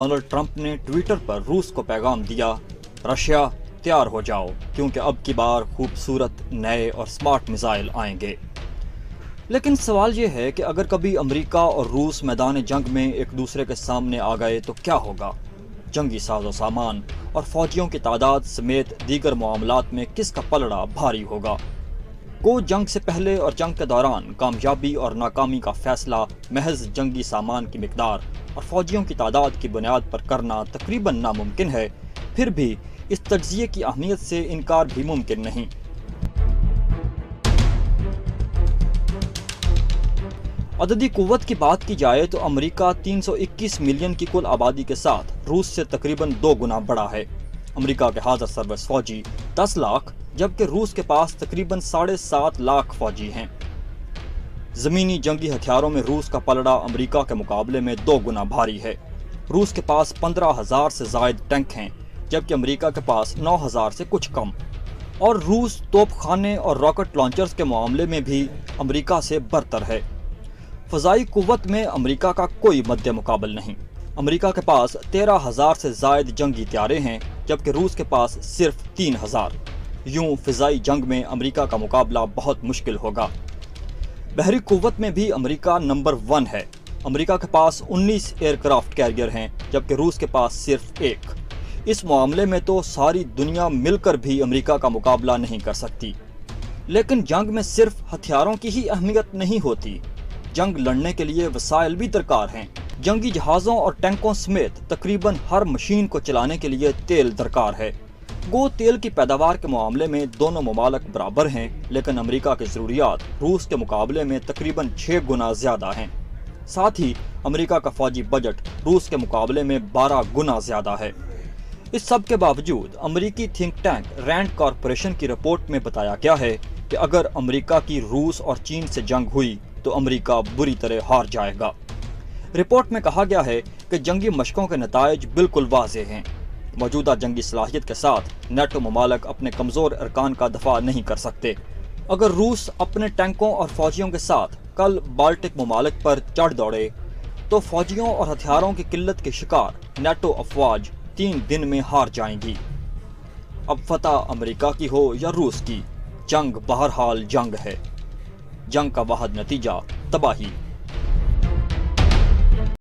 Donald Trump نے Twitter پر روس کو پیغام دیا، رشیا تیار ہو جاؤ کیونکہ اب کی بار خوبصورت نئے اور سمارٹ میزائل آئیں گے۔ لیکن سوال یہ ہے کہ اگر کبھی امریکہ اور روس میدان جنگ میں ایک دوسرے کے سامنے آ گئے تو کیا ہوگا؟ جنگی ساز و سامان اور فوجیوں کی تعداد سمیت دیگر معاملات میں کس کا پلڑا بھاری ہوگا؟ جنگ سے پہلے اور جنگ کے دوران کامیابی اور ناکامی کا فیصلہ محض جنگی سامان کی مقدار اور فوجیوں کی تعداد کی بنیاد پر کرنا تقریباً ناممکن ہے، پھر بھی اس تجزیے کی اہمیت سے انکار بھی ممکن نہیں۔ عددی قوت کی بات کی جائے تو امریکہ 321 ملین کی کل آبادی کے ساتھ روس سے تقریباً 2 گنا بڑا ہے۔ امریکہ کے حاضر سروس فوجی 10 لاکھ جبکہ روس کے پاس تقریباً 7.5 لاکھ فوجی ہیں۔ زمینی جنگی ہتھیاروں میں روس کا پلڑا امریکہ کے مقابلے میں 2 گنا بھاری ہے۔ روس کے پاس 15,000 سے زائد ٹینک ہیں جبکہ امریکہ کے پاس 9,000 سے کچھ کم، اور روس توپ خانے اور راکٹ لانچرز کے معاملے میں بھی امریکہ سے برتر ہے۔ فضائی قوت میں امریکہ کا کوئی مد مقابل نہیں۔ امریکہ کے پاس 13,000 سے زائد جنگی طیارے ہیں جبکہ روس کے پاس صرف 3,000۔ یوں فضائی جنگ میں امریکہ کا مقابلہ بہت مشکل ہوگا۔ بحری قوت میں بھی امریکہ نمبر 1 ہے۔ امریکہ کے پاس 19 ایئر کرافٹ کیریئر ہیں جبکہ روس کے پاس صرف 1۔ اس معاملے میں تو ساری دنیا مل کر بھی امریکہ کا مقابلہ نہیں کر سکتی۔ لیکن جنگ میں صرف ہتھیاروں کی ہی اہمیت نہیں ہوتی، جنگ لڑنے کے لیے وسائل بھی درکار ہیں۔ جنگی جہازوں اور ٹینکوں سمیت تقریباً ہر مشین کو چلانے کے لیے تیل درکار ہے۔ تیل کی پیداوار کے معاملے میں دونوں ممالک برابر ہیں، لیکن امریکہ کی ضروریات روس کے مقابلے میں تقریباً 6 گنا زیادہ ہیں۔ ساتھ ہی امریکہ کا فوجی بجٹ روس کے مقابلے میں 12 گنا زیادہ ہے۔ اس سب کے باوجود امریکی تھنک ٹینک رینڈ کارپوریشن کی رپورٹ میں بتایا گیا ہے کہ اگر امریکہ کی روس اور چین سے جنگ ہوئی تو امریکہ بری طرح ہار جائے گا۔ رپورٹ میں کہا گیا ہے کہ جنگی مشقوں کے نتائج بالکل واضح ہیں۔ موجودہ جنگی صلاحیت کے ساتھ نیٹو ممالک اپنے کمزور ارکان کا دفاع نہیں کر سکتے۔ اگر روس اپنے ٹینکوں اور فوجیوں کے ساتھ کل بالٹک ممالک پر چڑھ دوڑے تو فوجیوں اور ہتھیاروں کی قلت کے شکار نیٹو افواج 3 دن میں ہار جائیں گی۔ اب فتح امریکہ کی ہو یا روس کی، جنگ بہرحال جنگ ہے۔ جنگ کا واحد نتیجہ تباہی۔